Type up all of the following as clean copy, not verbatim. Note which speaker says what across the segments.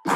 Speaker 1: This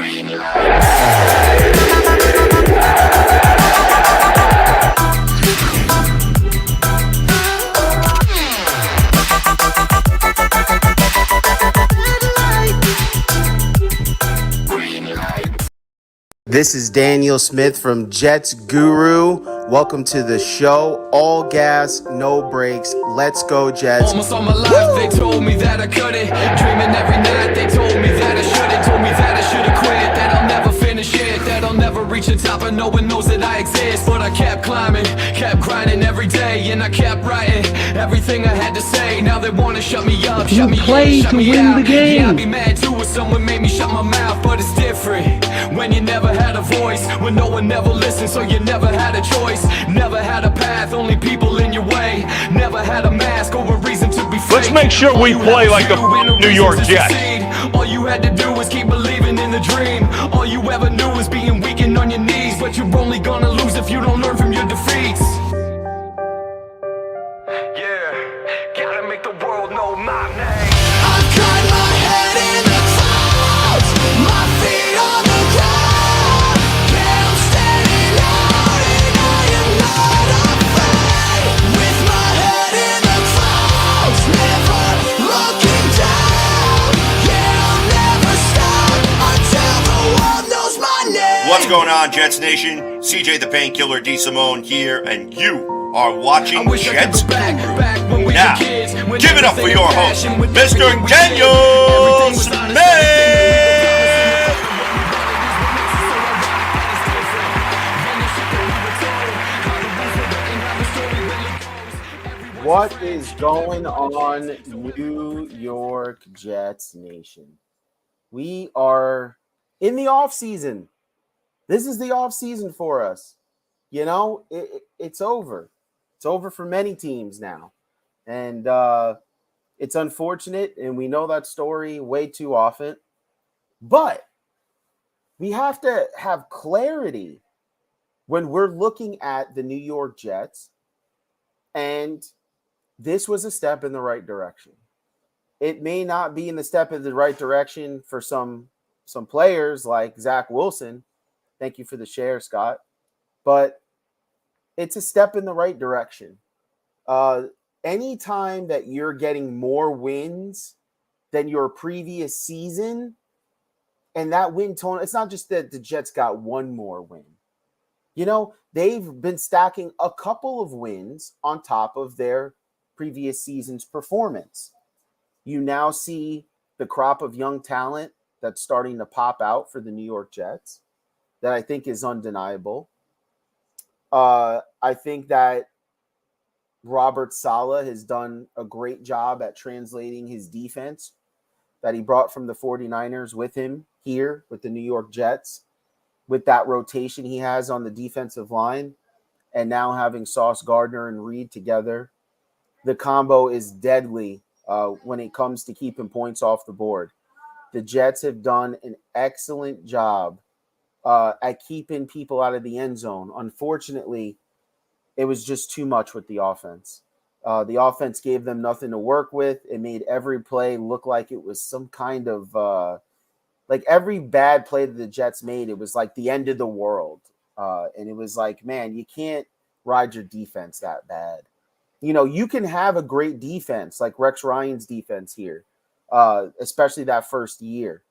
Speaker 1: is Daniel Smith from Jets Guru. Welcome to the show. All gas, no brakes. Let's go, Jets.
Speaker 2: Almost all my life they told me that I couldn't. Dreaming every night they told me that I shouldn't. Told me that I should've quit, that I'll never finish it, that I'll never reach the top, and no one knows that I exist. But I kept climbing, kept grinding every day, and I kept writing everything I had to say. Now they wanna shut me up, shut me in, shut me out. Yeah, I'd be mad too if someone made me shut my mouth, but it's different when you never had a voice, when no one ever listened, so you never had a choice, never had a path, only people in your way, never had a mask or a reason to be fake.
Speaker 3: Let's make sure we play like the New York Jets.
Speaker 2: All you had to do was keep believing in the dream. All you ever knew was being weak and on your knees, but you're only gonna lose if you don't learn from your defeats. Yeah, gotta make the world know my name. I've got my head in the clouds, my feet on the ground. Yeah, I'm standing out and I am not afraid. With my head in the clouds, never looking down. Yeah, I'll never stop until the world knows my name.
Speaker 4: What's going on, Jets Nation? CJ the Painkiller D. Simone here, and you are watching Jets Guru. Now, give it up for your host, Mr. Daniel Smith!
Speaker 1: What is going on, New York Jets Nation? We are in the off season. This is the off season for us. You know, it's over. It's over for many teams now. And it's unfortunate, and we know that story way too often. But we have to have clarity when we're looking at the New York Jets, and this was a step in the right direction. It may not be in the step in the right direction for some players like Zach Wilson. Thank you for the share, Scott. But it's a step in the right direction. Anytime that you're getting more wins than your previous season, and that win total, it's not just that the Jets got one more win. You know, they've been stacking a couple of wins on top of their previous season's performance. You now see the crop of young talent that's starting to pop out for the New York Jets that I think is undeniable. I think that Robert Saleh has done a great job at translating his defense that he brought from the 49ers with him here with the New York Jets, with that rotation he has on the defensive line, and now having Sauce Gardner and Reed together. The combo is deadly when it comes to keeping points off the board. The Jets have done an excellent job at keeping people out of the end zone. Unfortunately, it was just too much with the offense. The offense gave them nothing to work with. It made every play look like it was some kind of like every bad play that the Jets made, it was like the end of the world. And it was like, man, you can't ride your defense that bad. You know, you can have a great defense like Rex Ryan's defense here, especially that first year.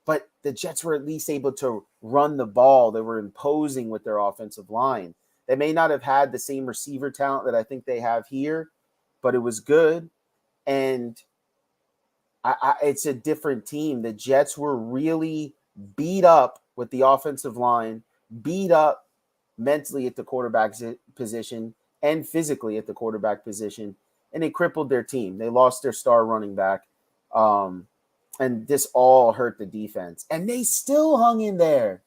Speaker 1: But the Jets were at least able to run the ball. They were imposing with their offensive line. They may not have had the same receiver talent that I think they have here, but it was good. And it's a different team. The Jets were really beat up with the offensive line, beat up mentally at the quarterback position and physically at the quarterback position, and it crippled their team. They lost their star running back, and this all hurt the defense. And they still hung in there.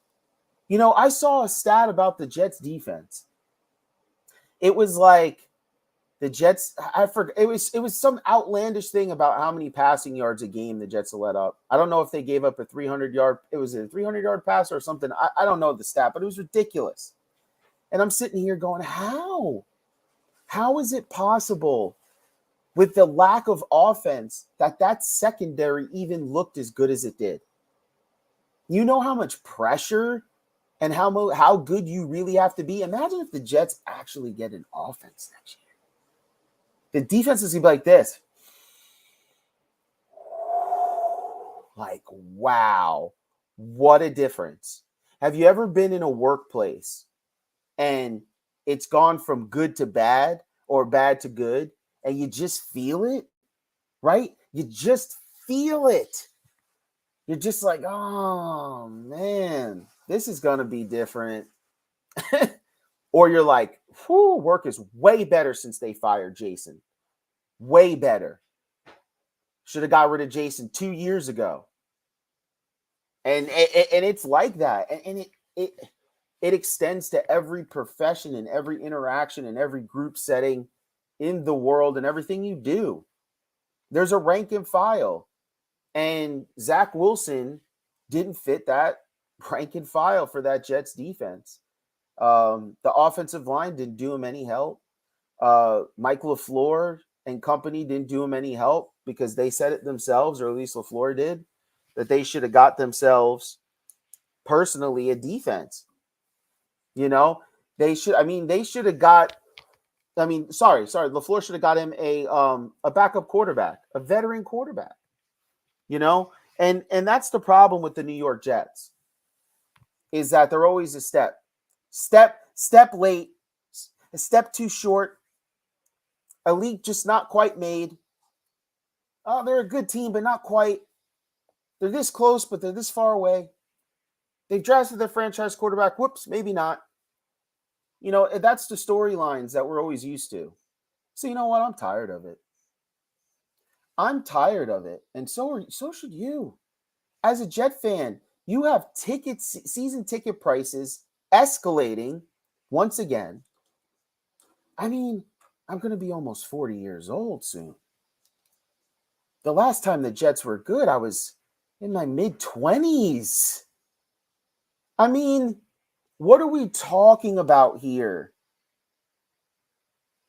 Speaker 1: You know, I saw a stat about the Jets defense. It was like the Jets, I forgot, it was some outlandish thing about how many passing yards a game the Jets let up. I don't know if they gave up a 300-yard pass or something. I don't know the stat, but it was ridiculous. And I'm sitting here going, how? How is it possible with the lack of offense that secondary even looked as good as it did? You know how much pressure and how good you really have to be. Imagine if the Jets actually get an offense next year. The defense is going to be like this. Like, wow, what a difference. Have you ever been in a workplace and it's gone from good to bad or bad to good, and you just feel it, right? You just feel it. You're just like, oh, man, this is going to be different. Or you're like, whew, work is way better since they fired Jason. Way better. Should have got rid of Jason 2 years ago. And it's like that. And it extends to every profession and every interaction and every group setting in the world and everything you do. There's a rank and file. And Zach Wilson didn't fit that rank and file for that Jets defense. The offensive line didn't do him any help. Mike LaFleur and company didn't do him any help because they said it themselves, or at least LaFleur did, that they should have got themselves personally a defense. You know, they should have got, LaFleur should have got him a backup quarterback, a veteran quarterback. You know, and that's the problem with the New York Jets, is that they're always a step late, a step too short, a leap just not quite made. Oh, they're a good team, but not quite. They're this close, but they're this far away. They've drafted their franchise quarterback. Whoops, maybe not. You know, that's the storylines that we're always used to. So you know what? I'm tired of it. I'm tired of it, and so should you. As a Jet fan, you have season ticket prices escalating once again. I mean, I'm going to be almost 40 years old soon. The last time the Jets were good, I was in my mid-20s. I mean, what are we talking about here?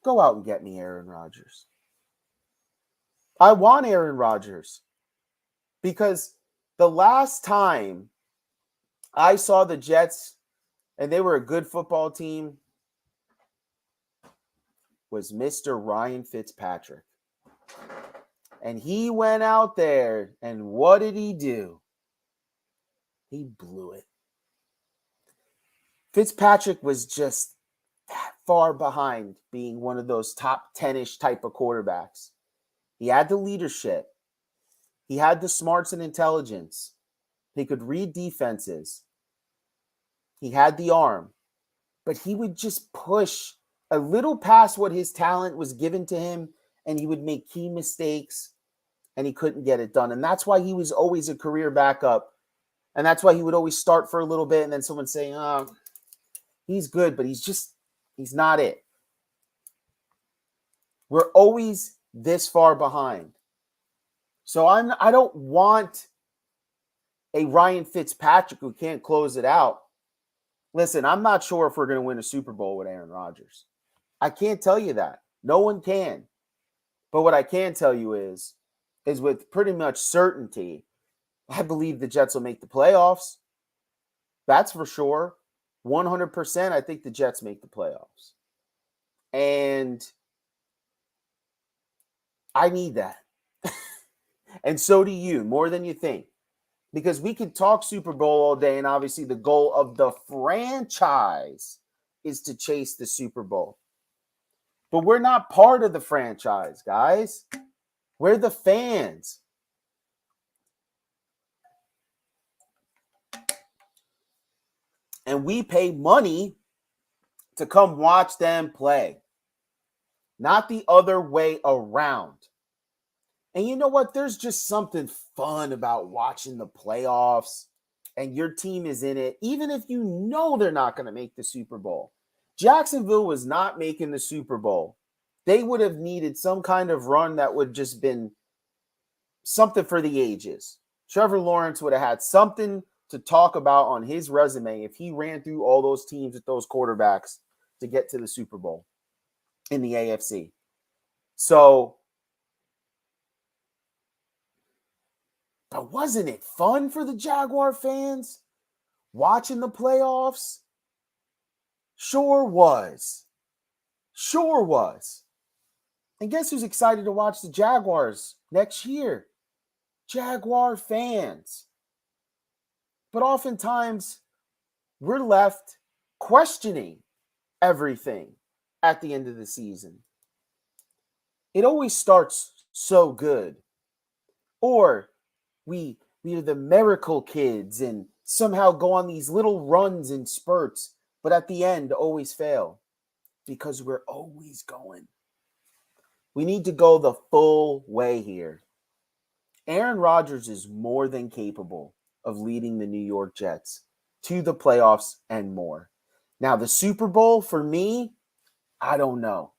Speaker 1: Go out and get me Aaron Rodgers. I want Aaron Rodgers because the last time I saw the Jets and they were a good football team was Mr. Ryan Fitzpatrick. And he went out there, and what did he do? He blew it. Fitzpatrick was just that far behind being one of those top 10-ish type of quarterbacks. He had the leadership. He had the smarts and intelligence. He could read defenses. He had the arm. But he would just push a little past what his talent was given to him, and he would make key mistakes, and he couldn't get it done. And that's why he was always a career backup. And that's why he would always start for a little bit, and then someone say, oh, he's good, but he's not it. We're always this far behind. So I don't want a Ryan Fitzpatrick who can't close it out. Listen, I'm not sure if we're going to win a Super Bowl with Aaron Rodgers. I can't tell you that. No one can. But what I can tell you is with pretty much certainty, I believe the Jets will make the playoffs. That's for sure. 100%, I think the Jets make the playoffs. And I need that. And so do you, more than you think. Because we can talk Super Bowl all day, and obviously the goal of the franchise is to chase the Super Bowl. But we're not part of the franchise, guys. We're the fans. And we pay money to come watch them play. Not the other way around. And you know what? There's just something fun about watching the playoffs and your team is in it, even if you know they're not going to make the Super Bowl. Jacksonville was not making the Super Bowl. They would have needed some kind of run that would just been something for the ages. Trevor Lawrence would have had something to talk about on his resume if he ran through all those teams with those quarterbacks to get to the Super Bowl in the AFC. So, But wasn't it fun for the Jaguar fans watching the playoffs? Sure was. Sure was. And guess who's excited to watch the Jaguars next year? Jaguar fans. But oftentimes, we're left questioning everything at the end of the season. It always starts so good. Or we are the miracle kids and somehow go on these little runs and spurts, but at the end always fail because we're always going. We need to go the full way here. Aaron Rodgers is more than capable of leading the New York Jets to the playoffs and more. Now, the Super Bowl, for me, I don't know.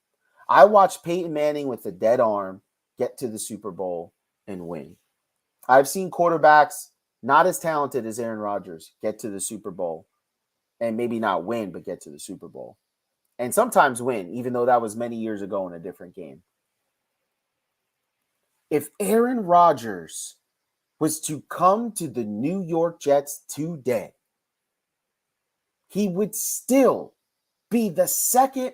Speaker 1: I watched Peyton Manning with a dead arm get to the Super Bowl and win. I've seen quarterbacks not as talented as Aaron Rodgers get to the Super Bowl and maybe not win, but get to the Super Bowl. And sometimes win, even though that was many years ago in a different game. If Aaron Rodgers was to come to the New York Jets today, he would still be the second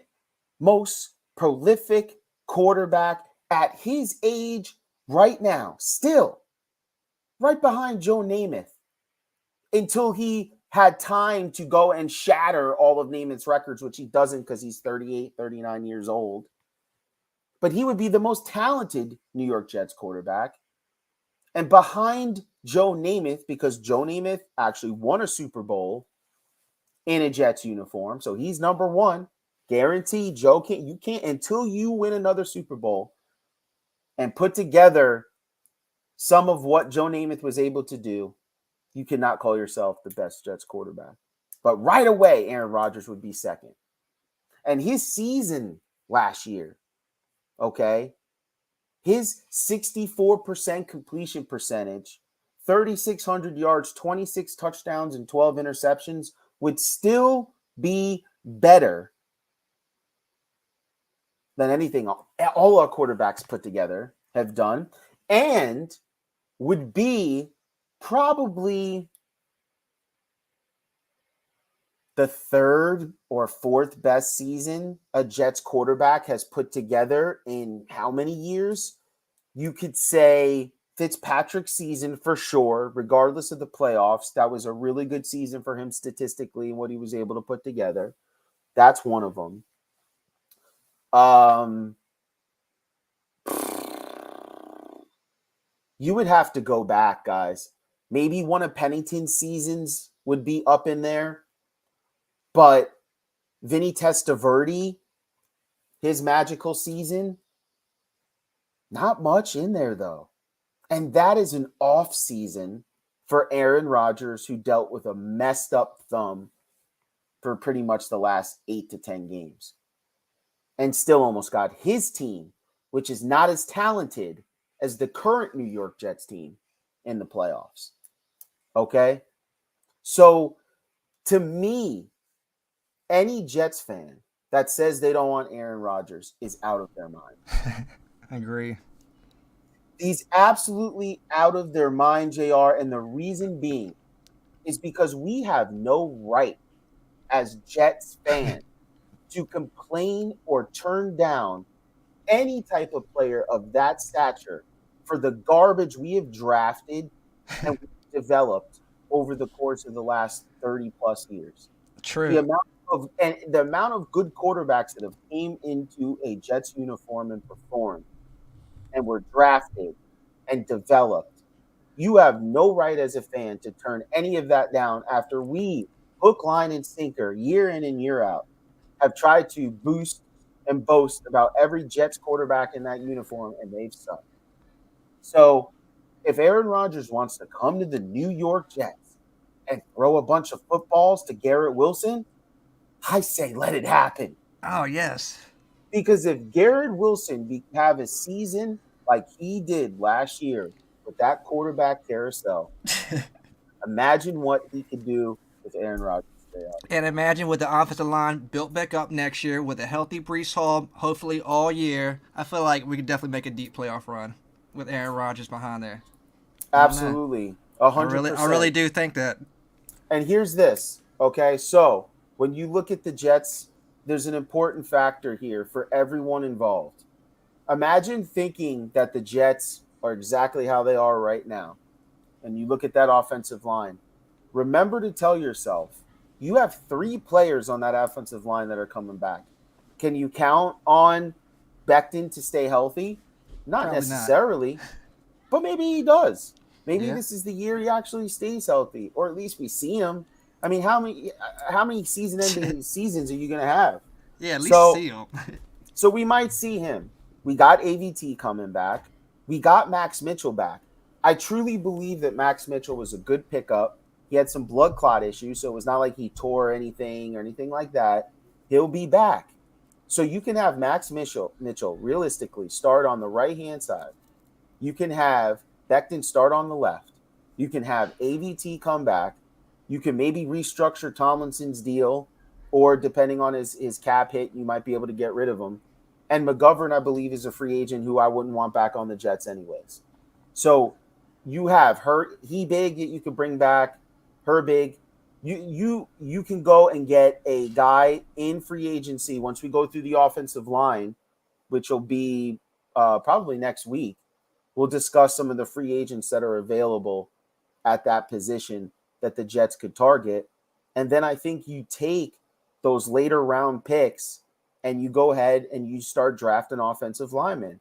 Speaker 1: most prolific quarterback at his age right now. Still, right behind Joe Namath, until he had time to go and shatter all of Namath's records, which he doesn't because he's 38, 39 years old. But he would be the most talented New York Jets quarterback. And behind Joe Namath, because Joe Namath actually won a Super Bowl in a Jets uniform. So he's number one. Guaranteed. You can't until you win another Super Bowl and put together some of what Joe Namath was able to do, you cannot call yourself the best Jets quarterback. But right away, Aaron Rodgers would be second. And his season last year, okay, his 64% completion percentage, 3,600 yards, 26 touchdowns, and 12 interceptions would still be better than anything all our quarterbacks put together have done, and would be probably the third or fourth best season a Jets quarterback has put together in how many years? You could say Fitzpatrick's season for sure, regardless of the playoffs. That was a really good season for him statistically and what he was able to put together. That's one of them. You would have to go back, guys. Maybe one of Pennington's seasons would be up in there. But Vinny Testaverde, his magical season, not much in there, though. And that is an off season for Aaron Rodgers, who dealt with a messed up thumb for pretty much the last 8 to 10 games. And still almost got his team, which is not as talented as the current New York Jets team, in the playoffs. Okay? So, to me, any Jets fan that says they don't want Aaron Rodgers is out of their mind.
Speaker 5: I agree.
Speaker 1: He's absolutely out of their mind, JR, and the reason being is because we have no right as Jets fans to complain or turn down any type of player of that stature for the garbage we have drafted and developed over the course of the last 30 plus years.
Speaker 5: True.
Speaker 1: The amount of good quarterbacks that have came into a Jets uniform and performed and were drafted and developed. You have no right as a fan to turn any of that down after we, hook, line, and sinker, year in and year out, have tried to boost and boast about every Jets quarterback in that uniform, and they've sucked. So if Aaron Rodgers wants to come to the New York Jets and throw a bunch of footballs to Garrett Wilson, I say let it happen.
Speaker 5: Oh, yes.
Speaker 1: Because if Garrett Wilson have a season like he did last year with that quarterback carousel, imagine what he could do with Aaron Rodgers.
Speaker 5: And imagine with the offensive line built back up next year with a healthy Breece Hall, hopefully all year. I feel like we could definitely make a deep playoff run with Aaron Rodgers behind there.
Speaker 1: Absolutely.
Speaker 5: I
Speaker 1: 100%.
Speaker 5: really do think that.
Speaker 1: And here's this, okay? So when you look at the Jets, there's an important factor here for everyone involved. Imagine thinking that the Jets are exactly how they are right now, and you look at that offensive line. Remember to tell yourself, you have 3 players on that offensive line that are coming back. Can you count on Becton to stay healthy? Not
Speaker 5: Probably not.
Speaker 1: necessarily, but maybe he does. Maybe
Speaker 5: Yeah.
Speaker 1: this is the year he actually stays healthy, or at least we see him. I mean, how many season-ending seasons are you going to have?
Speaker 5: Yeah, at least
Speaker 1: So-
Speaker 5: see him.
Speaker 1: So we might see him. We got AVT coming back. We got Max Mitchell back. I truly believe that Max Mitchell was a good pickup. He had some blood clot issues, so it was not like he tore anything or anything like that. He'll be back. So you can have Max Mitchell realistically start on the right-hand side. You can have Becton start on the left. You can have AVT come back. You can maybe restructure Tomlinson's deal, or depending on his cap hit, you might be able to get rid of him. And McGovern, I believe, is a free agent who I wouldn't want back on the Jets anyways. So you have he big that you could bring back, her big. You can go and get a guy in free agency once we go through the offensive line, which will be probably next week. We'll discuss some of the free agents that are available at that position that the Jets could target. And then I think you take those later round picks and you go ahead and you start drafting offensive linemen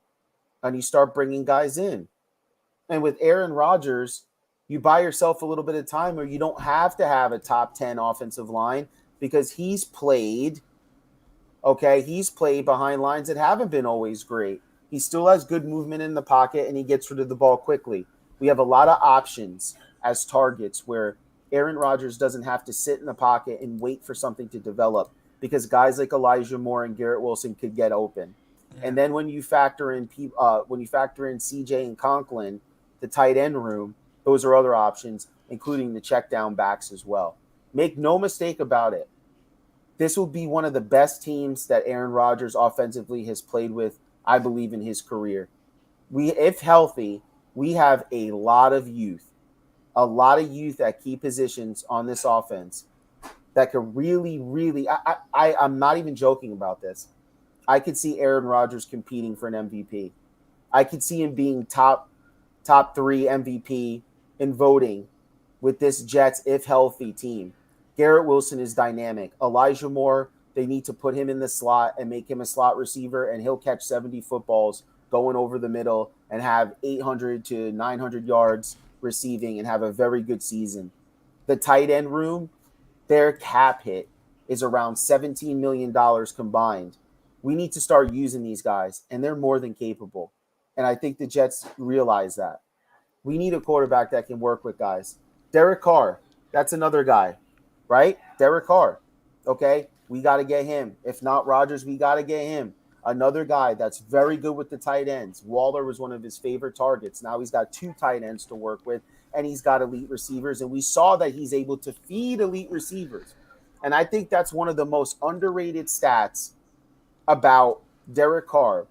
Speaker 1: and you start bringing guys in. And with Aaron Rodgers, you buy yourself a little bit of time where you don't have to have a top 10 offensive line because he's played behind lines that haven't been always great. He still has good movement in the pocket and he gets rid of the ball quickly. We have a lot of options as targets where Aaron Rodgers doesn't have to sit in the pocket and wait for something to develop because guys like Elijah Moore and Garrett Wilson could get open. Yeah. And then when you factor in CJ and Conklin, the tight end room, those are other options, including the check down backs as well. Make no mistake about it. This will be one of the best teams that Aaron Rodgers offensively has played with, I believe, in his career. If healthy, we have a lot of youth at key positions on this offense that could really, really, I'm not even joking about this. I could see Aaron Rodgers competing for an MVP. I could see him being top 3 MVP in voting with this Jets, if healthy, team. Garrett Wilson is dynamic. Elijah Moore, they need to put him in the slot and make him a slot receiver, and he'll catch 70 footballs going over the middle and have 800 to 900 yards receiving and have a very good season. The tight end room, their cap hit is around $17 million combined. We need to start using these guys, and they're more than capable. And I think the Jets realize that. We need a quarterback that can work with guys. Derek Carr, that's another guy, right? Derek Carr, okay? We got to get him. If not Rodgers, we got to get him. Another guy that's very good with the tight ends. Waller was one of his favorite targets. Now he's got 2 tight ends to work with, and he's got elite receivers. And we saw that he's able to feed elite receivers. And I think that's one of the most underrated stats about Derek Carr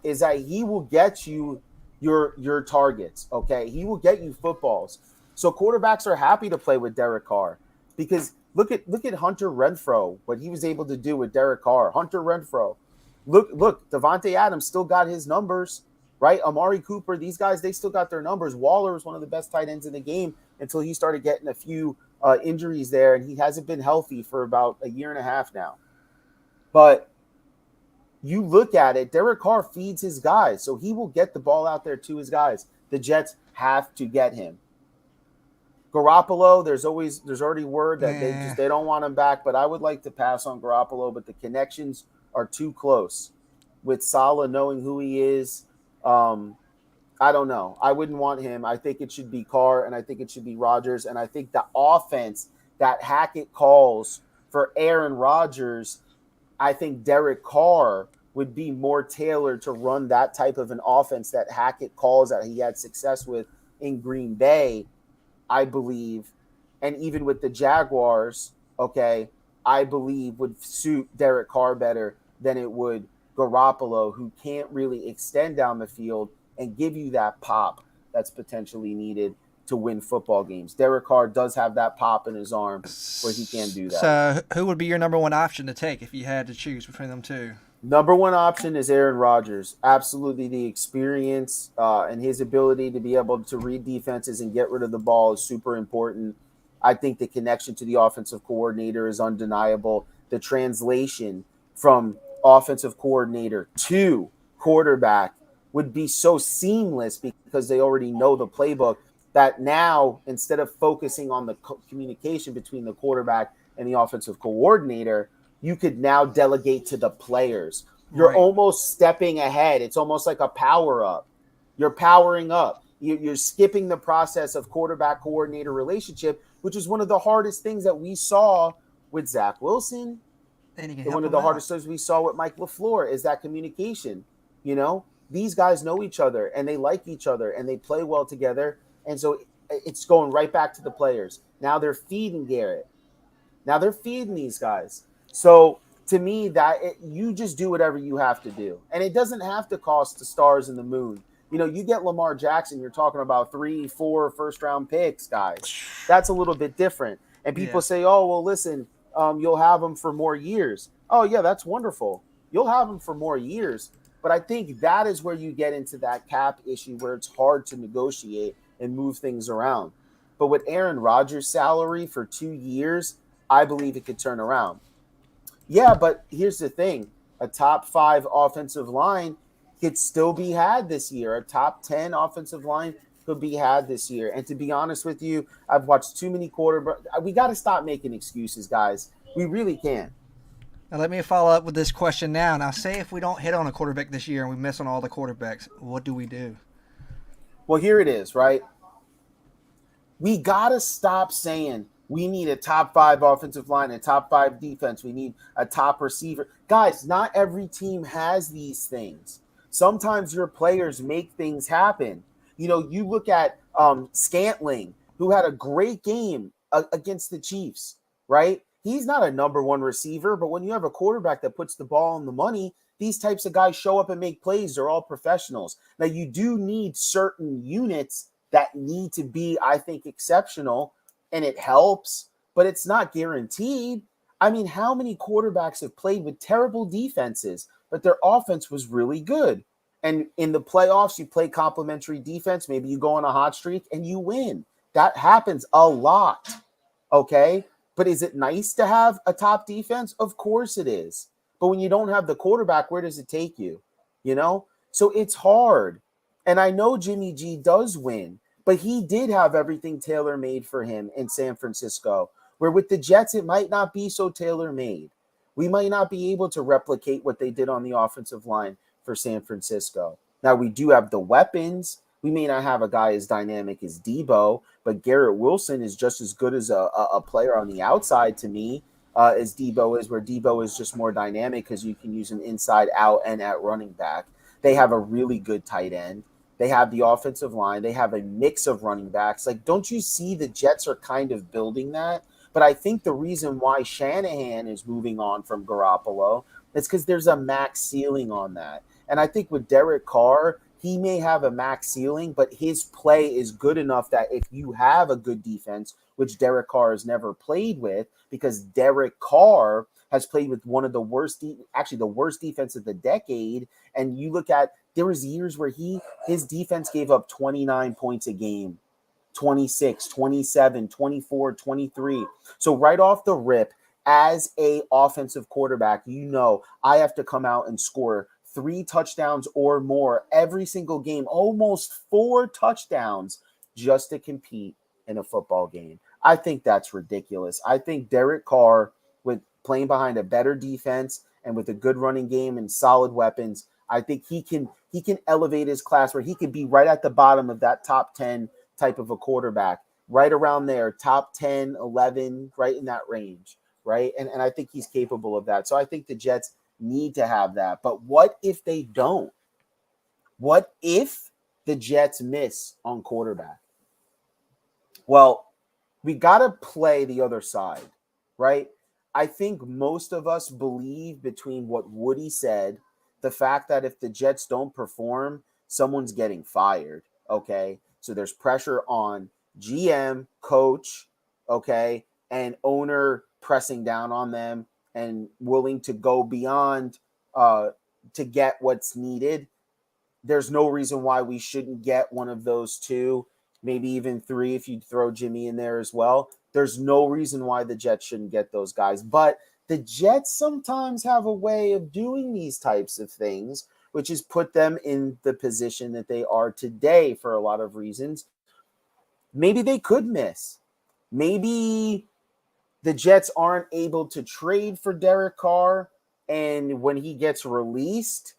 Speaker 1: is that he will get you your targets, okay? He will get you footballs. So quarterbacks are happy to play with Derek Carr because look at Hunter Renfrow, what he was able to do with Derek Carr. Hunter Renfrow. Look, Devontae Adams still got his numbers, right? Amari Cooper, these guys, they still got their numbers. Waller was one of the best tight ends in the game until he started getting a few injuries there, and he hasn't been healthy for about a year and a half now. But you look at it, Derek Carr feeds his guys, so he will get the ball out there to his guys. The Jets have to get him. Garoppolo, there's already word that they don't want him back, but I would like to pass on Garoppolo, but the connections are too close. With Saleh knowing who he is, I don't know. I wouldn't want him. I think it should be Carr, and I think it should be Rodgers, and I think the offense that Hackett calls for Aaron Rodgers, I think Derek Carr would be more tailored to run that type of an offense that Hackett calls that he had success with in Green Bay, I believe. And even with the Jaguars, okay, I believe would suit Derek Carr better than it would Garoppolo, who can't really extend down the field and give you that pop that's potentially needed to win football games. Derek Carr does have that pop in his arm where he can do that.
Speaker 5: So who would be your number one option to take if you had to choose between them two?
Speaker 1: Number one option is Aaron Rodgers. Absolutely, the experience and his ability to be able to read defenses and get rid of the ball is super important. I think the connection to the offensive coordinator is undeniable. The translation from offensive coordinator to quarterback would be so seamless because they already know the playbook, that now instead of focusing on the communication between the quarterback and the offensive coordinator, you could now delegate to the players. You're
Speaker 5: Right.
Speaker 1: almost stepping ahead. It's almost like a power up. You're powering up. You're skipping the process of quarterback coordinator relationship, which is one of the hardest things that we saw with Zach Wilson.
Speaker 5: And he can
Speaker 1: And
Speaker 5: help
Speaker 1: one of
Speaker 5: them
Speaker 1: the
Speaker 5: out.
Speaker 1: hardest things we saw with Mike LaFleur is that communication. You know, these guys know each other and they like each other and they play well together. And so it's going right back to the players. Now they're feeding Garrett. Now they're feeding these guys. So to me, you just do whatever you have to do. And it doesn't have to cost the stars and the moon. You know, you get Lamar Jackson, you're talking about 3-4 first-round picks, guys. That's a little bit different. And people say, oh, well, listen, you'll have them for more years. Oh, yeah, that's wonderful. You'll have them for more years. But I think that is where you get into that cap issue where it's hard to negotiate and move things around. But with Aaron Rodgers' salary for 2 years, I believe it could turn around. Yeah, but here's the thing. A top 5 offensive line could still be had this year. A top 10 offensive line could be had this year. And to be honest with you, I've watched too many quarterbacks. We got to stop making excuses, guys. We really can.
Speaker 5: Now let me follow up with this question now. Now, say if we don't hit on a quarterback this year and we miss on all the quarterbacks, what do we do?
Speaker 1: Well, here it is, right? We got to stop saying we need a top 5 offensive line, a top 5 defense. We need a top receiver. Guys, not every team has these things. Sometimes your players make things happen. You know, you look at Scantling, who had a great game against the Chiefs, right? He's not a number 1 receiver, but when you have a quarterback that puts the ball on the money, these types of guys show up and make plays. They're all professionals. Now, you do need certain units that need to be, I think, exceptional, and it helps, but it's not guaranteed. I mean, how many quarterbacks have played with terrible defenses, but their offense was really good? And in the playoffs, you play complementary defense. Maybe you go on a hot streak and you win. That happens a lot, okay? But is it nice to have a top defense? Of course it is. But when you don't have the quarterback, where does it take you? You know? So it's hard. And I know Jimmy G does win, but he did have everything tailor-made for him in San Francisco, where with the Jets, it might not be so tailor-made. We might not be able to replicate what they did on the offensive line for San Francisco. Now, we do have the weapons. We may not have a guy as dynamic as Debo, but Garrett Wilson is just as good as a player on the outside to me as Debo is, where Debo is just more dynamic because you can use him inside, out, and at running back. They have a really good tight end. They have the offensive line. They have a mix of running backs. Like, don't you see the Jets are kind of building that? But I think the reason why Shanahan is moving on from Garoppolo is because there's a max ceiling on that. And I think with Derek Carr, he may have a max ceiling, but his play is good enough that if you have a good defense, which Derek Carr has never played with, because Derek Carr has played with one of the worst, actually the worst defense of the decade. And you look at, there was years where his defense gave up 29 points a game, 26, 27, 24, 23. So right off the rip, as a offensive quarterback, you know, I have to come out and score 3 touchdowns or more every single game, almost 4 touchdowns just to compete in a football game. I think that's ridiculous. I think Derek Carr, with playing behind a better defense and with a good running game and solid weapons, I think he can elevate his class where he could be right at the bottom of that top 10 type of a quarterback, right around there, top 10, 11, right in that range, right? And I think he's capable of that. So I think the Jets need to have that. But what if they don't? What if the Jets miss on quarterback? Well, we got to play the other side, right? I think most of us believe between what Woody said, the fact that if the Jets don't perform, someone's getting fired, okay? So there's pressure on GM, coach, okay, and owner pressing down on them and willing to go beyond to get what's needed. There's no reason why we shouldn't get one of those two, maybe even three if you throw Jimmy in there as well. There's no reason why the Jets shouldn't get those guys. But the Jets sometimes have a way of doing these types of things, which has put them in the position that they are today for a lot of reasons. Maybe they could miss. Maybe the Jets aren't able to trade for Derek Carr, and when he gets released,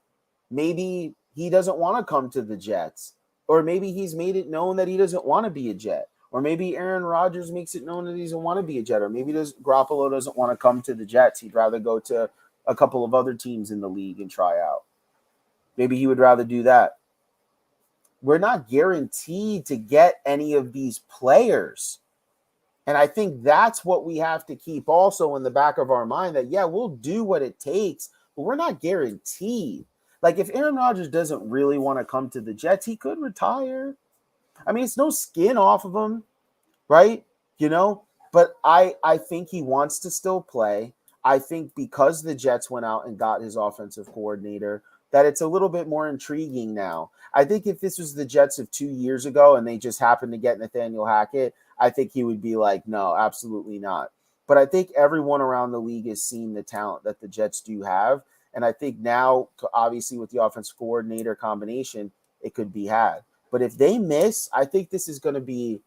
Speaker 1: maybe he doesn't want to come to the Jets, or maybe he's made it known that he doesn't want to be a Jet, or maybe Aaron Rodgers makes it known that he doesn't want to be a Jet, or maybe Garoppolo doesn't want to come to the Jets. He'd rather go to a couple of other teams in the league and try out. Maybe he would rather do that. We're not guaranteed to get any of these players. And I think that's what we have to keep also in the back of our mind, that, yeah, we'll do what it takes, but we're not guaranteed. Like, if Aaron Rodgers doesn't really want to come to the Jets, he could retire. I mean, it's no skin off of him, right? You know, but I think he wants to still play. I think because the Jets went out and got his offensive coordinator, that it's a little bit more intriguing now. I think if this was the Jets of 2 years ago and they just happened to get Nathaniel Hackett, I think he would be like, no, absolutely not. But I think everyone around the league has seen the talent that the Jets do have. And I think now, obviously, with the offensive coordinator combination, it could be had. But if they miss, I think this is going to be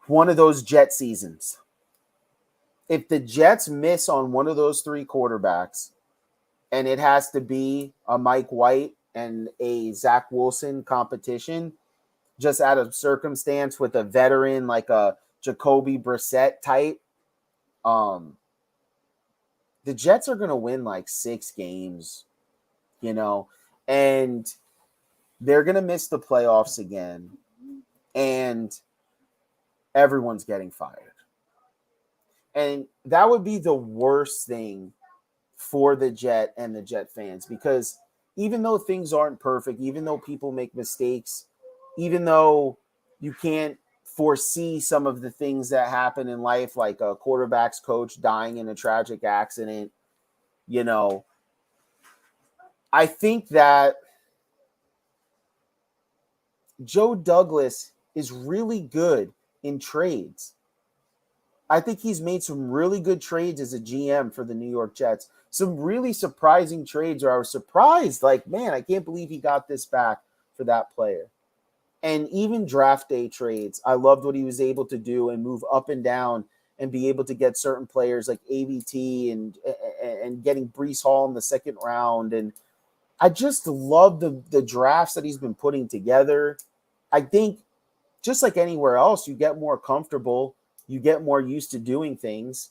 Speaker 1: one of those Jet seasons. If the Jets miss on one of those three quarterbacks, and it has to be a Mike White and a Zach Wilson competition, just out of circumstance with a veteran like a Jacoby Brissett type, the Jets are going to win like 6 games, you know, and they're going to miss the playoffs again, and everyone's getting fired. And that would be the worst thing for the Jet and the Jet fans, because even though things aren't perfect, even though people make mistakes, even though you can't foresee some of the things that happen in life, like a quarterback's coach dying in a tragic accident, you know, I think that Joe Douglas is really good in trades. I think he's made some really good trades as a GM for the New York Jets. Some really surprising trades where I was surprised, like, man, I can't believe he got this back for that player. And even draft day trades, I loved what he was able to do and move up and down and be able to get certain players like AVT and getting Breece Hall in the second round. And I just love the drafts that he's been putting together. I think just like anywhere else, you get more comfortable, you get more used to doing things.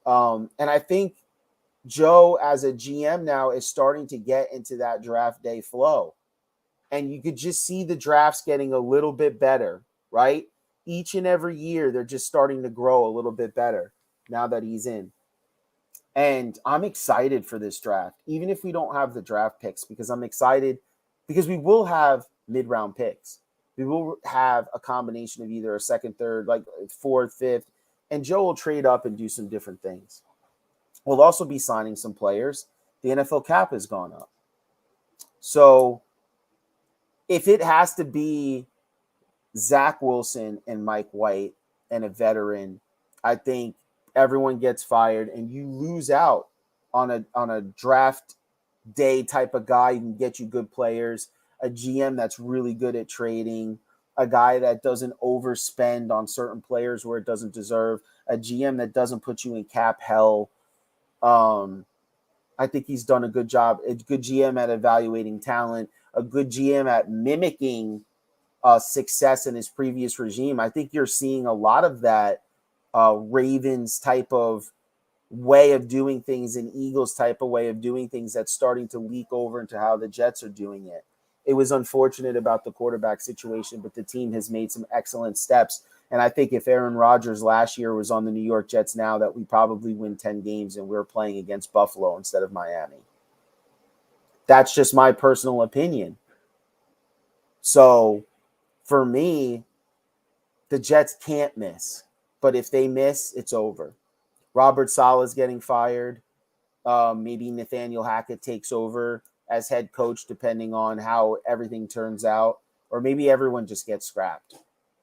Speaker 1: And I think Joe, as a GM now, is starting to get into that draft day flow. And you could just see the drafts getting a little bit better, right? Each and every year, they're just starting to grow a little bit better now that he's in. And I'm excited for this draft, even if we don't have the draft picks, because I'm excited because we will have mid-round picks. We will have a combination of either a second, third, like fourth, fifth, and Joe will trade up and do some different things. We'll also be signing some players. The NFL cap has gone up. So if it has to be Zach Wilson and Mike White and a veteran, I think everyone gets fired and you lose out on a draft day type of guy who can get you good players, a GM that's really good at trading, a guy that doesn't overspend on certain players where it doesn't deserve, a GM that doesn't put you in cap hell. I think he's done a good job. A good GM at evaluating talent, a good GM at mimicking success in his previous regime. I think you're seeing a lot of that Ravens type of way of doing things and Eagles type of way of doing things that's starting to leak over into how the Jets are doing it. It was unfortunate about the quarterback situation, but the team has made some excellent steps. And I think if Aaron Rodgers last year was on the New York Jets now, that we probably win 10 games and we're playing against Buffalo instead of Miami. That's just my personal opinion. So for me, the Jets can't miss. But if they miss, it's over. Robert Saleh's getting fired. Maybe Nathaniel Hackett takes over as head coach, depending on how everything turns out. Or maybe everyone just gets scrapped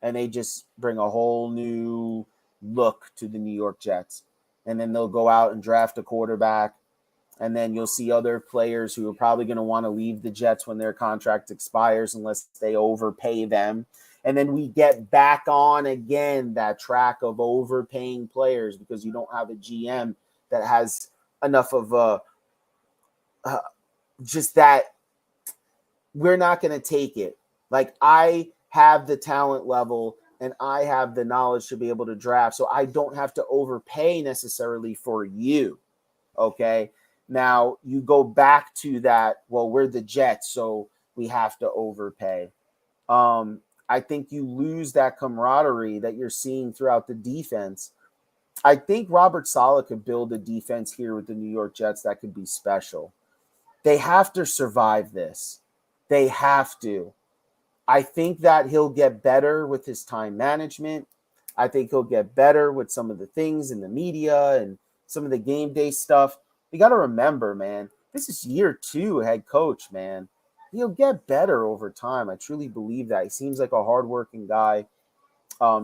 Speaker 1: and they just bring a whole new look to the New York Jets. And then they'll go out and draft a quarterback. And then you'll see other players who are probably going to want to leave the Jets when their contract expires unless they overpay them. And then we get back on again that track of overpaying players because you don't have a GM that has enough of just that we're not going to take it. Like, I have the talent level and I have the knowledge to be able to draft, so I don't have to overpay necessarily for you. Okay. Now you go back to that. Well, we're the Jets, so we have to overpay. I think you lose that camaraderie that you're seeing throughout the defense. I think Robert Saleh could build a defense here with the New York Jets that could be special. They have to survive this. They have to. I think that he'll get better with his time management. I think he'll get better with some of the things in the media and some of the game day stuff. You got to remember, man, this is year 2 head coach, man. He'll get better over time. I truly believe that. He seems like a hardworking guy.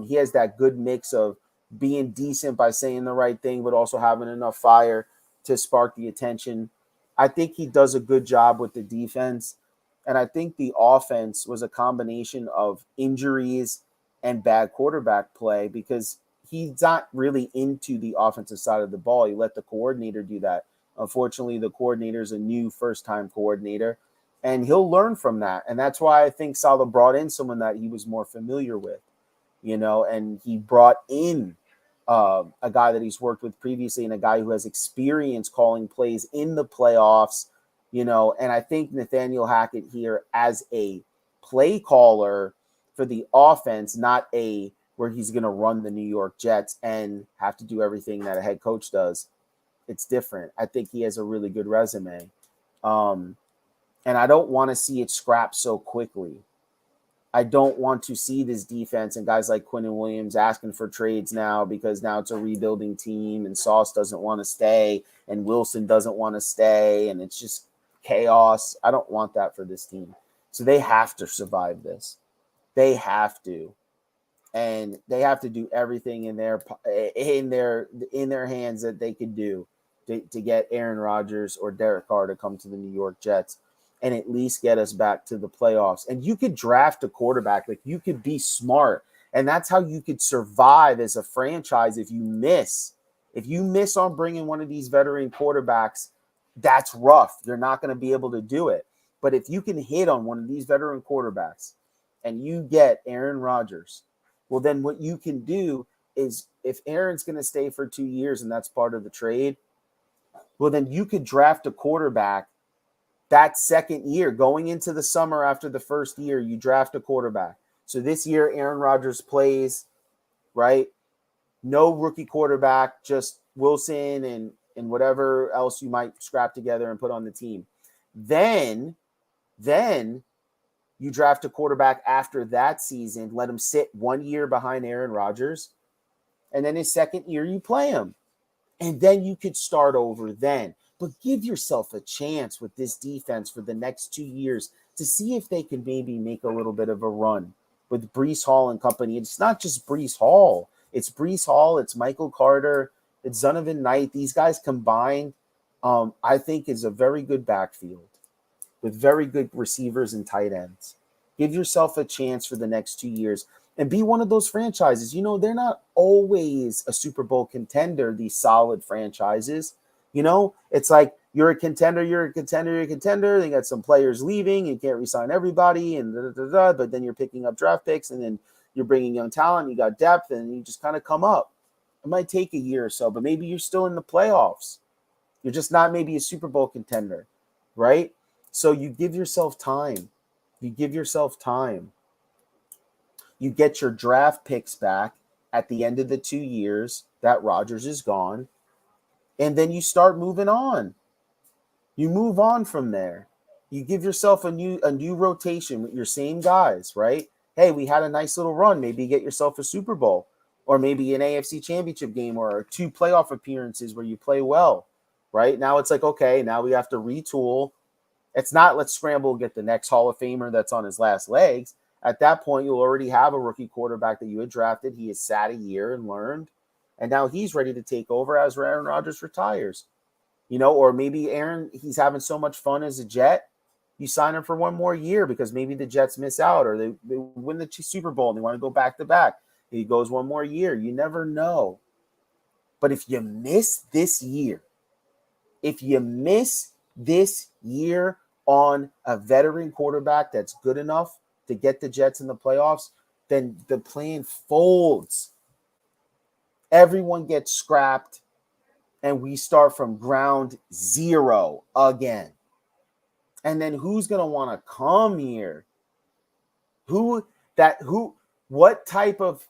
Speaker 1: He has that good mix of being decent by saying the right thing, but also having enough fire to spark the attention. I think he does a good job with the defense. And I think the offense was a combination of injuries and bad quarterback play because he's not really into the offensive side of the ball. He let the coordinator do that. Unfortunately, the coordinator is a new first-time coordinator, and he'll learn from that. And that's why I think Saleh brought in someone that he was more familiar with, and he brought in a guy that he's worked with previously and a guy who has experience calling plays in the playoffs, and I think Nathaniel Hackett here as a play caller for the offense, not where he's going to run the New York Jets and have to do everything that a head coach does. It's different. I think he has a really good resume. And I don't want to see it scrapped so quickly. I don't want to see this defense and guys like Quinnen Williams asking for trades now because now it's a rebuilding team and Sauce doesn't want to stay and Wilson doesn't want to stay and it's just chaos. I don't want that for this team. So they have to survive this. They have to. And they have to do everything in their hands that they could do to get Aaron Rodgers or Derek Carr to come to the New York Jets and at least get us back to the playoffs. And you could draft a quarterback. Like, you could be smart. And that's how you could survive as a franchise if you miss. If you miss on bringing one of these veteran quarterbacks, that's rough. You're not going to be able to do it. But if you can hit on one of these veteran quarterbacks and you get Aaron Rodgers, well, then what you can do is if Aaron's going to stay for 2 years and that's part of the trade, well, then you could draft a quarterback that second year. Going into the summer after the first year, you draft a quarterback. So this year, Aaron Rodgers plays, right? No rookie quarterback, just Wilson and whatever else you might scrap together and put on the team. Then you draft a quarterback after that season, let him sit 1 year behind Aaron Rodgers, and then his second year you play him. And then you could start over then. But give yourself a chance with this defense for the next 2 years to see if they can maybe make a little bit of a run with Breece Hall and company. It's not just Breece Hall. It's Breece Hall. It's Michael Carter. It's Zonovan Knight. These guys combined, I think, is a very good backfield with very good receivers and tight ends. Give yourself a chance for the next 2 years and be one of those franchises. They're not always a Super Bowl contender, these solid franchises. It's like you're a contender. They got some players leaving. You can't re-sign everybody, but then you're picking up draft picks, and then you're bringing young talent. You got depth, and you just kind of come up. It might take a year or so, but maybe you're still in the playoffs. You're just not maybe a Super Bowl contender, right? So you give yourself time. You get your draft picks back at the end of the 2 years that Rodgers is gone. And then you start moving on. You move on from there. You give yourself a new rotation with your same guys, right? hey, we had a nice little run. Maybe get yourself a Super Bowl or maybe an AFC championship game or 2 playoff appearances where you play well, right? Now it's like, okay, now we have to retool. It's not let's scramble and get the next Hall of Famer that's on his last legs. At that point, you'll already have a rookie quarterback that you had drafted. He has sat a year and learned, and now he's ready to take over as Aaron Rodgers retires. Or maybe Aaron, he's having so much fun as a Jet, you sign him for one more year because maybe the Jets miss out or they win the Super Bowl and they want to go back to back. He goes one more year. You never know. But if you miss this year on a veteran quarterback that's good enough to get the Jets in the playoffs, then the plan folds. Everyone gets scrapped, and we start from ground zero again. And then who's going to want to come here? What type of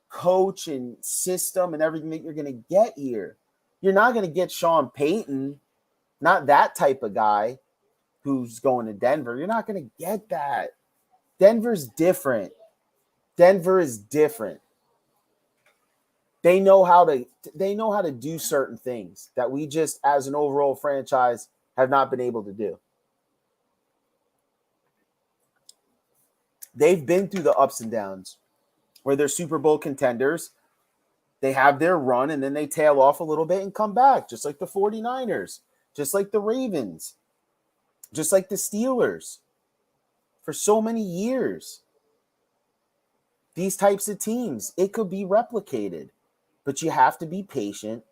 Speaker 1: coach and system and everything that you're going to get here? You're not going to get Sean Payton, not that type of guy who's going to Denver. You're not going to get that. Denver's different. Denver is different. They know how to do certain things that we just, as an overall franchise, have not been able to do. They've been through the ups and downs where they're Super Bowl contenders. They have their run and then they tail off a little bit and come back, just like the 49ers, just like the Ravens, just like the Steelers. For so many years, these types of teams, it could be replicated, but you have to be patient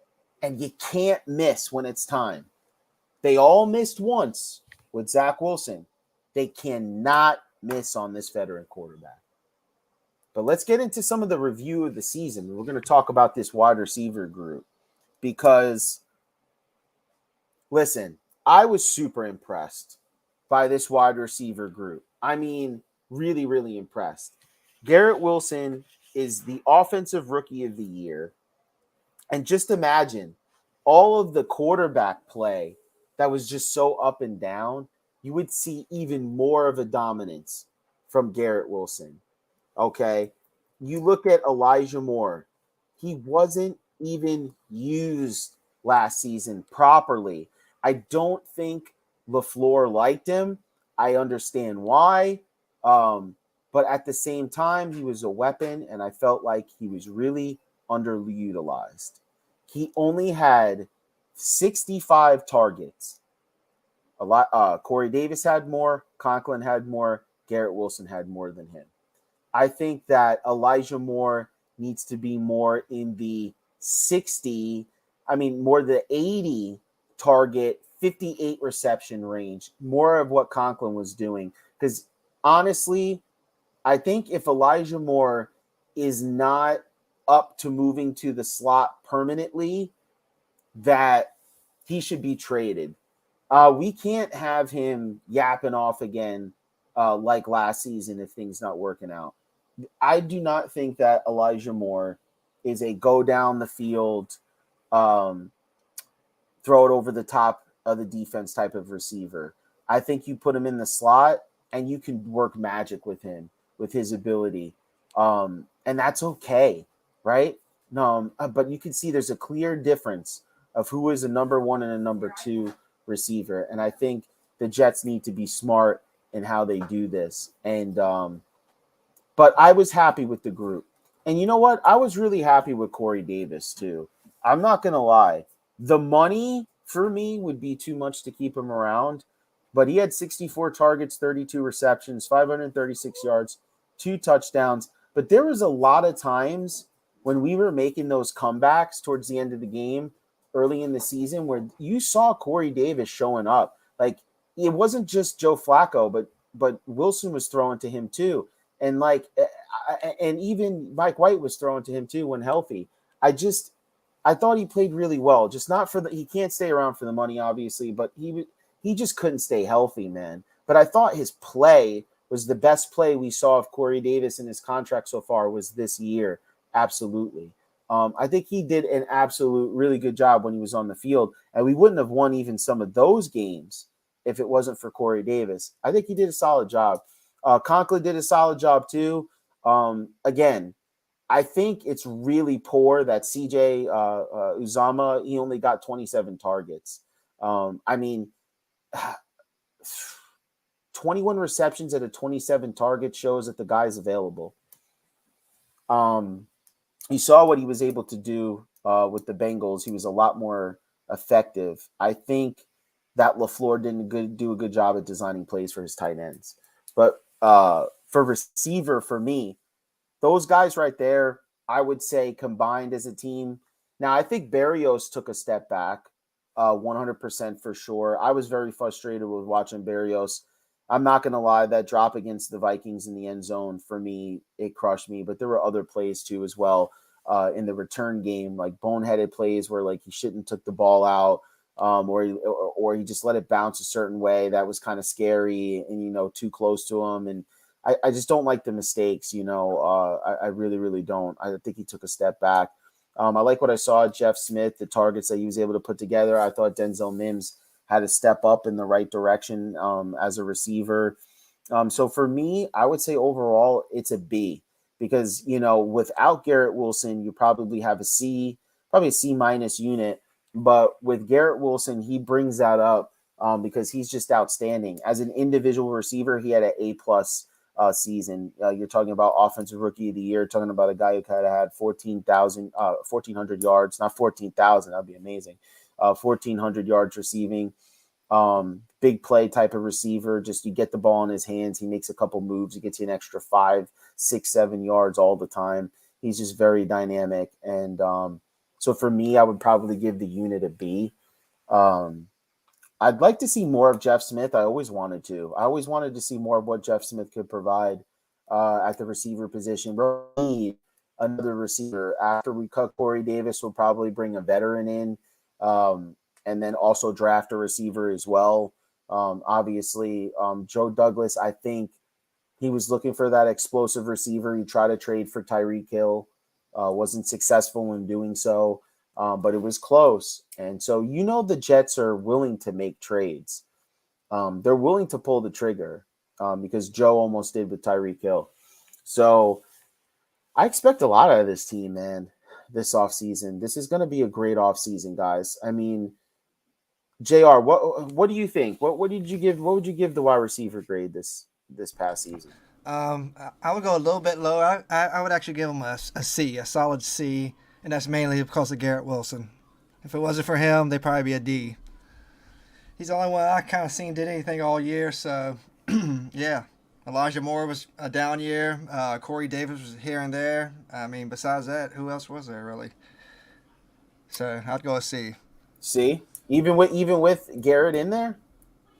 Speaker 1: and you can't miss when it's time. They all missed once with Zach Wilson. They cannot miss on this veteran quarterback. But let's get into some of the review of the season. We're going to talk about this wide receiver group because, listen, I was super impressed by this wide receiver group. I mean, really, really impressed. Garrett Wilson is the offensive rookie of the year. And just imagine all of the quarterback play that was just so up and down. You would see even more of a dominance from Garrett Wilson. Okay. You look at Elijah Moore. He wasn't even used last season properly. I don't think LaFleur liked him. I understand why. But at the same time, he was a weapon, and I felt like he was really underutilized. He only had 65 targets. Corey Davis had more. Conklin had more. Garrett Wilson had more than him. I think that Elijah Moore needs to be more in the 80 target, 58 reception range, more of what Conklin was doing. Because honestly, I think if Elijah Moore is not up to moving to the slot permanently, that he should be traded. We can't have him yapping off again like last season if things not working out. I do not think that Elijah Moore is a go down the field, throw it over the top of the defense type of receiver. I think you put him in the slot and you can work magic with him, with his ability. And that's okay, right? No, but you can see there's a clear difference of who is a number one and a number two receiver. And I think the Jets need to be smart in how they do this. And, but I was happy with the group. And you know what? I was really happy with Corey Davis too. I'm not going to lie. The money for me would be too much to keep him around, but he had 64 targets, 32 receptions, 536 yards, 2 touchdowns. But there was a lot of times when we were making those comebacks towards the end of the game, early in the season, where you saw Corey Davis showing up. Like, it wasn't just Joe Flacco, but Wilson was throwing to him too. And and even Mike White was throwing to him too when healthy. I thought he played really well. Just not for he can't stay around for the money, obviously, but he just couldn't stay healthy, man. But I thought his play was the best play we saw of Corey Davis in his contract so far was this year. Absolutely. I think he did an absolute really good job when he was on the field, and we wouldn't have won even some of those games if it wasn't for Corey Davis. I think he did a solid job. Conklin did a solid job too. Again, I think it's really poor that CJ Uzama, he only got 27 targets. I mean, 21 receptions at a 27 target shows that the guy's available. You saw what he was able to do with the Bengals. He was a lot more effective. I think that LaFleur didn't do a good job at designing plays for his tight ends. But for receiver, for me, those guys right there, I would say combined as a team. Now, I think Berrios took a step back, 100% for sure. I was very frustrated with watching Berrios. I'm not going to lie, that drop against the Vikings in the end zone, for me, it crushed me. But there were other plays too as well in the return game, like boneheaded plays where like he shouldn't took the ball out, or he just let it bounce a certain way. That was kind of scary and, too close to him. And I just don't like the mistakes, I really, really don't. I think he took a step back. I like what I saw at Jeff Smith, the targets that he was able to put together. I thought Denzel Mims had to step up in the right direction as a receiver. So for me, I would say overall it's a B because, without Garrett Wilson, you probably have a C, probably a C- unit. But with Garrett Wilson, he brings that up because he's just outstanding. As an individual receiver, he had an A+ season. You're talking about offensive rookie of the year, talking about a guy who kind of had 1,400 yards, not 14,000. That'd be amazing. 1,400 yards receiving, big play type of receiver. Just you get the ball in his hands. He makes a couple moves. He gets you an extra 5, 6, 7 yards all the time. He's just very dynamic. And so for me, I would probably give the unit a B. I'd like to see more of Jeff Smith. I always wanted to see more of what Jeff Smith could provide at the receiver position. We need another receiver. After we cut Corey Davis, we'll probably bring a veteran in and then also draft a receiver as well. Obviously, Joe Douglas, I think he was looking for that explosive receiver. He tried to trade for Tyreek Hill, wasn't successful in doing so. But it was close. And so, the Jets are willing to make trades. They're willing to pull the trigger because Joe almost did with Tyreek Hill. So I expect a lot out of this team, man, this offseason. This is going to be a great offseason, guys. I mean, JR, what do you think? What would you give the wide receiver grade this past season?
Speaker 5: I would go a little bit lower. I would actually give him a C, a solid C. And that's mainly because of Garrett Wilson. If it wasn't for him, they'd probably be a D. He's the only one I kind of seen did anything all year. So, yeah. Elijah Moore was a down year. Corey Davis was here and there. I mean, besides that, who else was there, really? So, I'd go a C.
Speaker 1: C? Even with Garrett in there?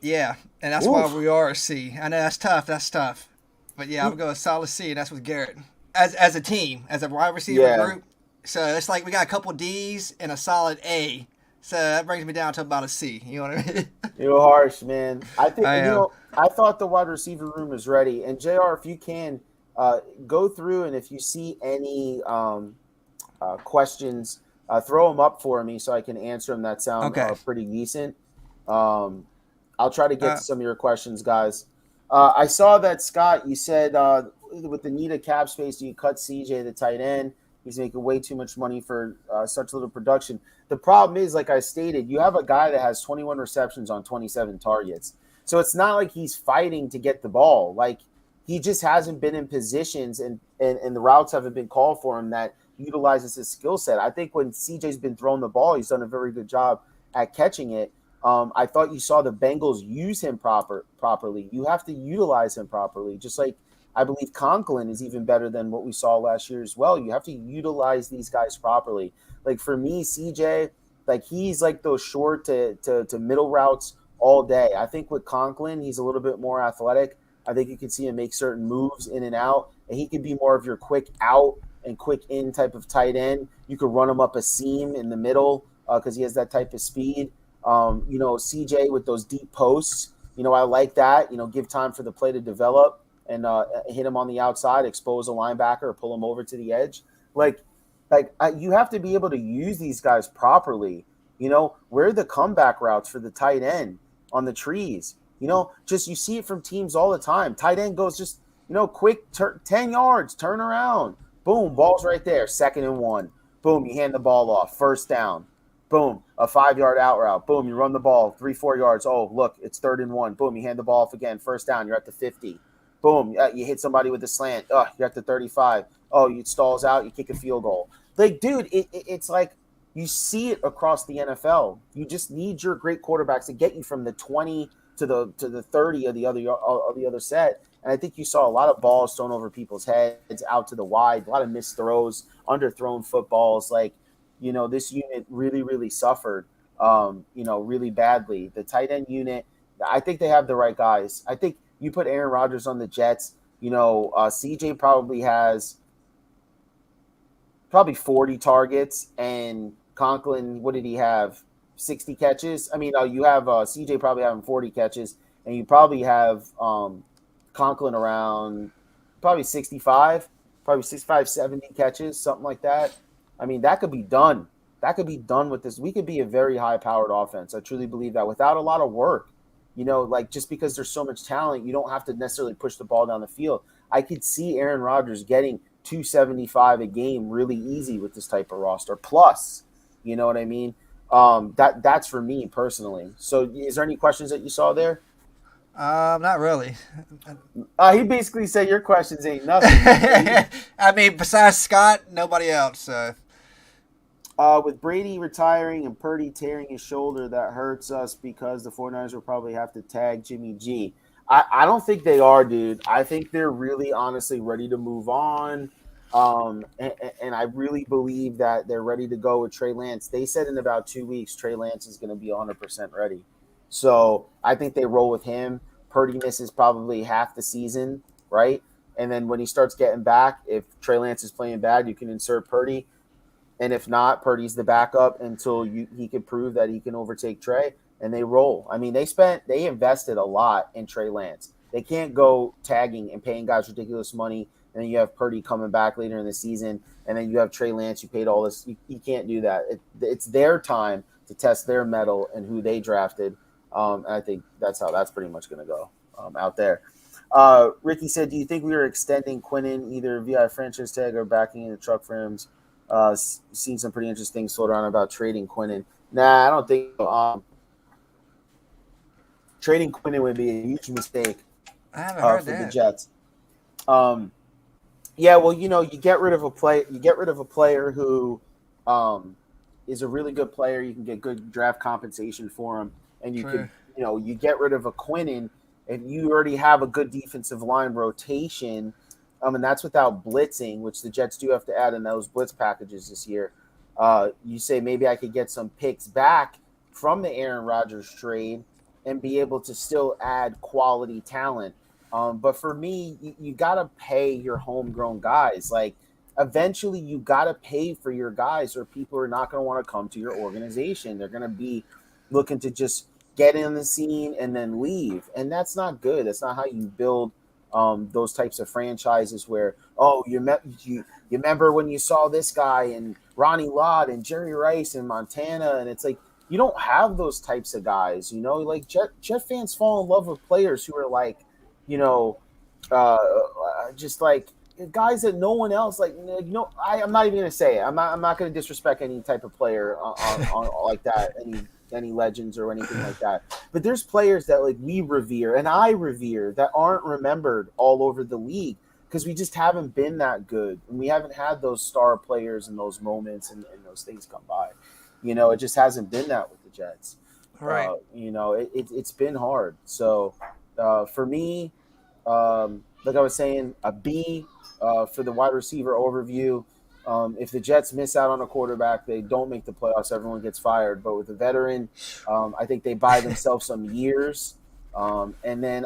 Speaker 5: Yeah, and that's why we are a C. I know that's tough. But, yeah, I would go a solid C, and that's with Garrett. As a team, as a wide receiver group. So it's like we got a couple D's and a solid A. So that brings me down to about a C. You know what I mean?
Speaker 1: You're harsh, man. I think I thought the wide receiver room is ready. And JR, if you can go through and if you see any questions, throw them up for me so I can answer them. That sound pretty decent. I'll try to get to some of your questions, guys. I saw that, Scott, you said with the need of cap space, you cut CJ, the tight end. He's making way too much money for such little production. The problem is, like I stated, you have a guy that has 21 receptions on 27 targets. So it's not like he's fighting to get the ball. Like, he just hasn't been in positions and the routes haven't been called for him that utilizes his skill set. I think when CJ's been throwing the ball, he's done a very good job at catching it. I thought you saw the Bengals use him properly. You have to utilize him properly, just like I believe Conklin is even better than what we saw last year as well. You have to utilize these guys properly. Like for me, CJ, like he's like those short to middle routes all day. I think with Conklin, he's a little bit more athletic. I think you can see him make certain moves in and out, and he could be more of your quick out and quick in type of tight end. You could run him up a seam in the middle because he has that type of speed. CJ with those deep posts, I like that. Give time for the play to develop. And hit him on the outside, expose a linebacker, or pull him over to the edge. You have to be able to use these guys properly. Where are the comeback routes for the tight end on the trees? Just you see it from teams all the time. Tight end goes just, quick 10 yards, turn around. Boom, ball's right there, 2nd and 1. Boom, you hand the ball off, 1st down. Boom, a 5-yard out route. Boom, you run the ball 3-4 yards. Oh, look, it's 3rd and 1. Boom, you hand the ball off again, 1st down, you're at the 50. Boom, you hit somebody with a slant. Oh, you're at the 35. Oh, it stalls out, you kick a field goal. Like, dude, it's like you see it across the NFL. You just need your great quarterbacks to get you from the 20 to the 30 of the other set. And I think you saw a lot of balls thrown over people's heads, out to the wide, a lot of missed throws, underthrown footballs. Like, this unit really, really suffered, really badly. The tight end unit, I think they have the right guys. I think you put Aaron Rodgers on the Jets, CJ probably has 40 targets, and Conklin, what did he have? 60 catches? I mean, you have CJ probably having 40 catches, and you probably have Conklin around probably 65, 70 catches, something like that. I mean, that could be done. That could be done with this. We could be a very high-powered offense. I truly believe that without a lot of work. Just because there's so much talent, you don't have to necessarily push the ball down the field. I could see Aaron Rodgers getting 275 a game really easy with this type of roster. Plus, you know what I mean? That's for me personally. So is there any questions that you saw there?
Speaker 5: Not really.
Speaker 1: He basically said your questions ain't nothing.
Speaker 5: I mean, besides Scott, nobody else. So.
Speaker 1: With Brady retiring and Purdy tearing his shoulder, that hurts us because the 49ers will probably have to tag Jimmy G. I don't think they are, dude. I think they're really honestly ready to move on. And I really believe that they're ready to go with Trey Lance. They said in about 2 weeks, Trey Lance is going to be 100% ready. So I think they roll with him. Purdy misses probably half the season, right? And then when he starts getting back, if Trey Lance is playing bad, you can insert Purdy. And if not, Purdy's the backup until he can prove that he can overtake Trey, and they roll. I mean, they invested a lot in Trey Lance. They can't go tagging and paying guys ridiculous money, and then you have Purdy coming back later in the season, and then you have Trey Lance. You paid all this. You can't do that. It's their time to test their mettle and who they drafted. And I think that's how that's pretty much going to go out there. Ricky said, do you think we are extending Quinnen either via franchise tag or backing in the truck frames? Seen some pretty interesting things float around about trading Quinnen. Nah, I don't think so. Trading Quinnen would be a huge mistake for the Jets. Yeah, well, you get rid of a player who is a really good player. You can get good draft compensation for him, and you could, you get rid of a Quinnen, and you already have a good defensive line rotation. And that's without blitzing, which the Jets do have to add in those blitz packages this year. You say maybe I could get some picks back from the Aaron Rodgers trade and be able to still add quality talent. But for me, you got to pay your homegrown guys. Like, eventually you got to pay for your guys, or people are not going to want to come to your organization. They're going to be looking to just get in the scene and then leave. And that's not good. That's not how you build those types of franchises where, you remember when you saw this guy and Ronnie Lott and Jerry Rice and Montana, and it's like, you don't have those types of guys, like Jet fans fall in love with players who are like, just like guys that no one else, I'm not even going to say it. I'm not going to disrespect any type of player on like that, any legends or anything like that. But there's players that like we revere and I revere that aren't remembered all over the league because we just haven't been that good, and we haven't had those star players and those moments and those things come by. It just hasn't been that with the Jets.
Speaker 5: Right.
Speaker 1: It's been hard. So for me, like I was saying, a B for the wide receiver overview. If the Jets miss out on a quarterback, they don't make the playoffs. Everyone gets fired. But with a veteran, I think they buy themselves some years, and then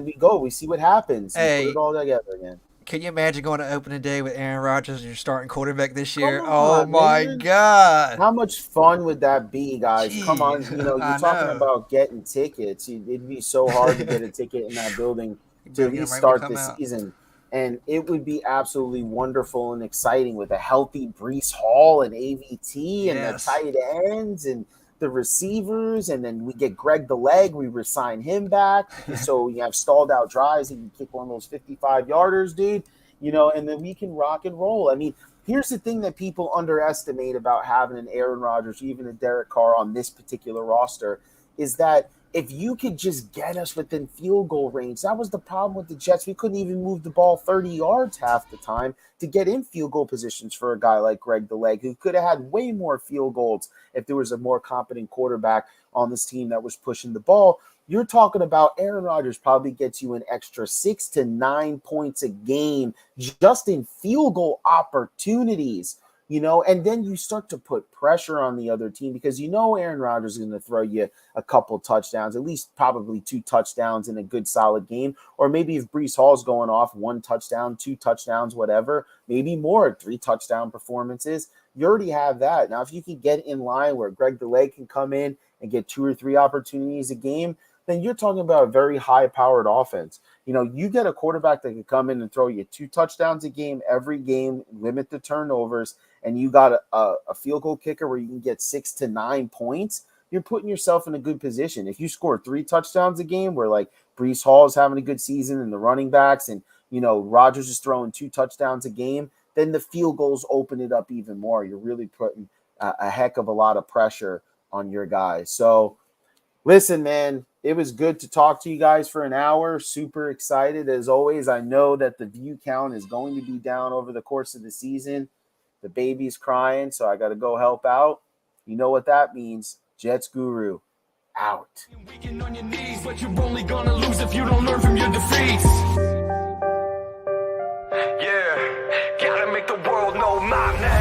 Speaker 1: we see what happens.
Speaker 5: Hey,
Speaker 1: put it all together again.
Speaker 5: Can you imagine going to opening day with Aaron Rodgers as your starting quarterback this year?
Speaker 1: Come on,
Speaker 5: oh my
Speaker 1: man.
Speaker 5: God!
Speaker 1: How much fun would that be, guys?
Speaker 5: Jeez,
Speaker 1: Come on, you're talking about getting tickets. It'd be so hard to get a ticket in that building to at least start this season. And it would be absolutely wonderful and exciting with a healthy Breece Hall and AVT and the tight ends and the receivers, and then we get Greg the Leg. We resign him back. So you have stalled out drives and you kick one of those 55-yarders, dude, and then we can rock and roll. I mean, here's the thing that people underestimate about having an Aaron Rodgers, even a Derek Carr on this particular roster, is that if you could just get us within field goal range, that was the problem with the Jets. We couldn't even move the ball 30 yards half the time to get in field goal positions for a guy like Greg the Leg, who could have had way more field goals if there was a more competent quarterback on this team that was pushing the ball. You're talking about Aaron Rodgers probably gets you an extra 6 to 9 points a game just in field goal opportunities. And then you start to put pressure on the other team because Aaron Rodgers is going to throw you a couple touchdowns, at least probably 2 touchdowns in a good solid game. Or maybe if Breece Hall's going off 1 touchdown, 2 touchdowns, whatever, maybe more, 3 touchdown performances. You already have that. Now, if you can get in line where Greg the Leg can come in and get 2 or 3 opportunities a game, then you're talking about a very high-powered offense. You get a quarterback that can come in and throw you 2 touchdowns a game every game, limit the turnovers, and you got a field goal kicker where you can get 6 to 9 points, you're putting yourself in a good position. If you score 3 touchdowns a game where, like, Breece Hall is having a good season and the running backs and, Rodgers is throwing 2 touchdowns a game, then the field goals open it up even more. You're really putting a heck of a lot of pressure on your guys. So, listen, man, it was good to talk to you guys for an hour. Super excited. As always, I know that the view count is going to be down over the course of the season. The baby's crying, so I got to go help out. You know what that means. Jets Guru, out.
Speaker 2: Weaken on your knees, but you're only gonna lose if you don't learn from your defeats. Yeah, gotta make the world know my name.